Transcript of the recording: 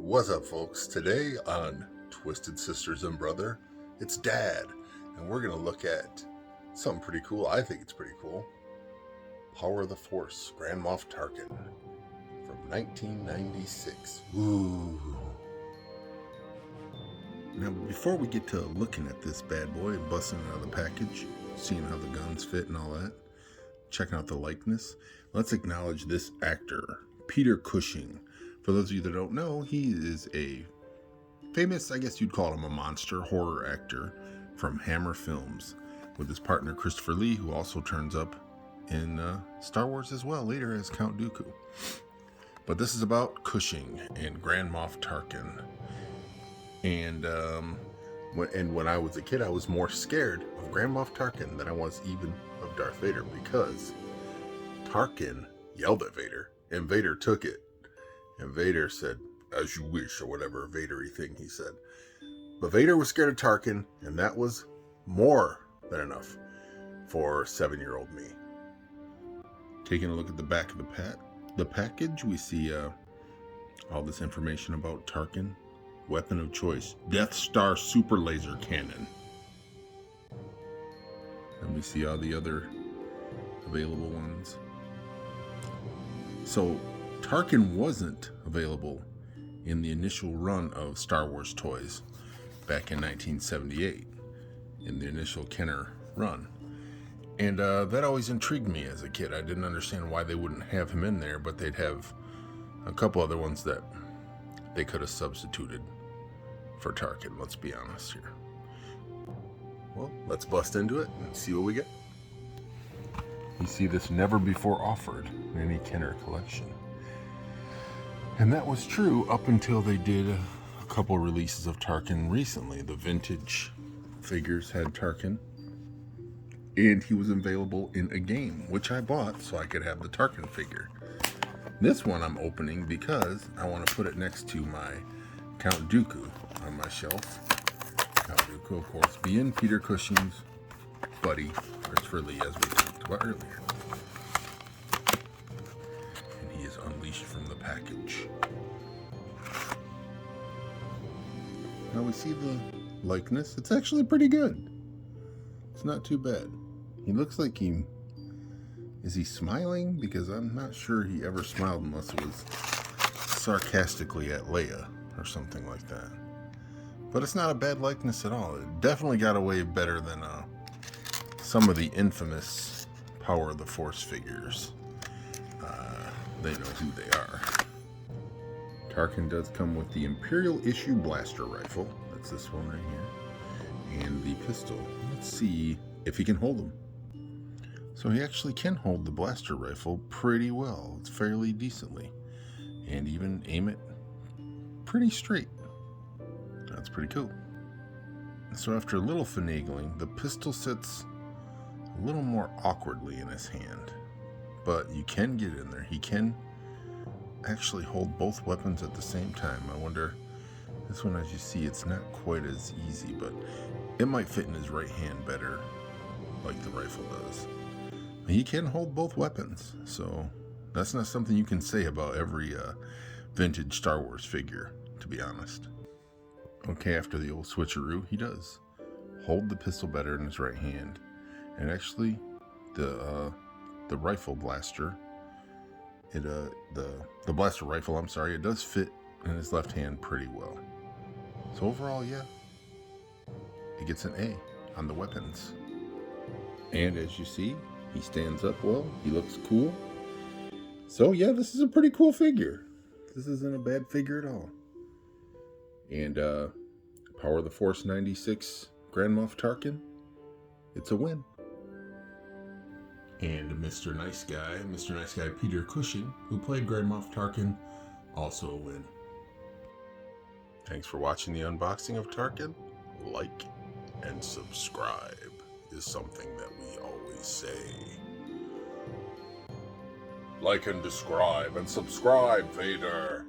What's up, folks? Today on Twisted Sisters and Brother, it's Dad, and we're going to look at something pretty cool. I think it's pretty cool. Power of the Force, Grand Moff Tarkin from 1996. Ooh. Now, before we get to looking at this bad boy and busting it out of the package, seeing how the guns fit and all that, checking out the likeness, let's acknowledge this actor, Peter Cushing. For those of you that don't know, he is a famous, I guess you'd call him a monster horror actor from Hammer Films with his partner Christopher Lee, who also turns up in Star Wars as well later as Count Dooku. But this is about Cushing and Grand Moff Tarkin. And when I was a kid, I was more scared of Grand Moff Tarkin than I was even of Darth Vader, because Tarkin yelled at Vader and Vader took it. And Vader said, "As you wish," or whatever Vader-y thing he said. But Vader was scared of Tarkin, and that was more than enough for 7-year-old me. Taking a look at the back of the package, we see all this information about Tarkin. Weapon of choice, Death Star super laser cannon. And we see all the other available ones. So Tarkin wasn't available in the initial run of Star Wars toys back in 1978, in the initial Kenner run. And that always intrigued me as a kid. I didn't understand why they wouldn't have him in there, but they'd have a couple other ones that they could have substituted for Tarkin, let's be honest here. Well, let's bust into it and see what we get. You see this never before offered in any Kenner collection. And that was true up until they did a couple releases of Tarkin recently. The vintage figures had Tarkin, and he was available in a game, which I bought so I could have the Tarkin figure. This one I'm opening because I want to put it next to my Count Dooku on my shelf. Count Dooku, of course, being Peter Cushing's buddy, Christopher Lee, as we talked about earlier. And he is unleashed from the package. Now we see the likeness. It's actually pretty good. It's not too bad. He looks like is he smiling? Because I'm not sure he ever smiled unless it was sarcastically at Leia or something like that. But it's not a bad likeness at all. It definitely got away better than some of the infamous Power of the Force figures. They know who they are. Tarkin does come with the Imperial issue blaster rifle. That's this one right here. And the pistol. Let's see if he can hold them. So he actually can hold the blaster rifle pretty well. It's fairly decently. And even aim it pretty straight. That's pretty cool. So after a little finagling, the pistol sits a little more awkwardly in his hand. But you can get in there. He can actually hold both weapons at the same time. I wonder, this one, as you see, it's not quite as easy, but it might fit in his right hand better, like the rifle does. He can hold both weapons, so that's not something you can say about every vintage Star Wars figure, to be honest. Okay, after the old switcheroo, he does hold the pistol better in his right hand. And actually, the rifle blaster, the blaster rifle, I'm sorry, it does fit in his left hand pretty well. So overall, yeah, he gets an A on the weapons. And as you see, he stands up well. He looks cool. So yeah, this is a pretty cool figure. This isn't a bad figure at all. And Power of the Force 96 Grand Moff Tarkin, it's a win. And Mr. Nice Guy Peter Cushing, who played Grand Moff Tarkin, also a win. Thanks for watching the unboxing of Tarkin. Like and subscribe is something that we always say. Like and describe and subscribe, Vader.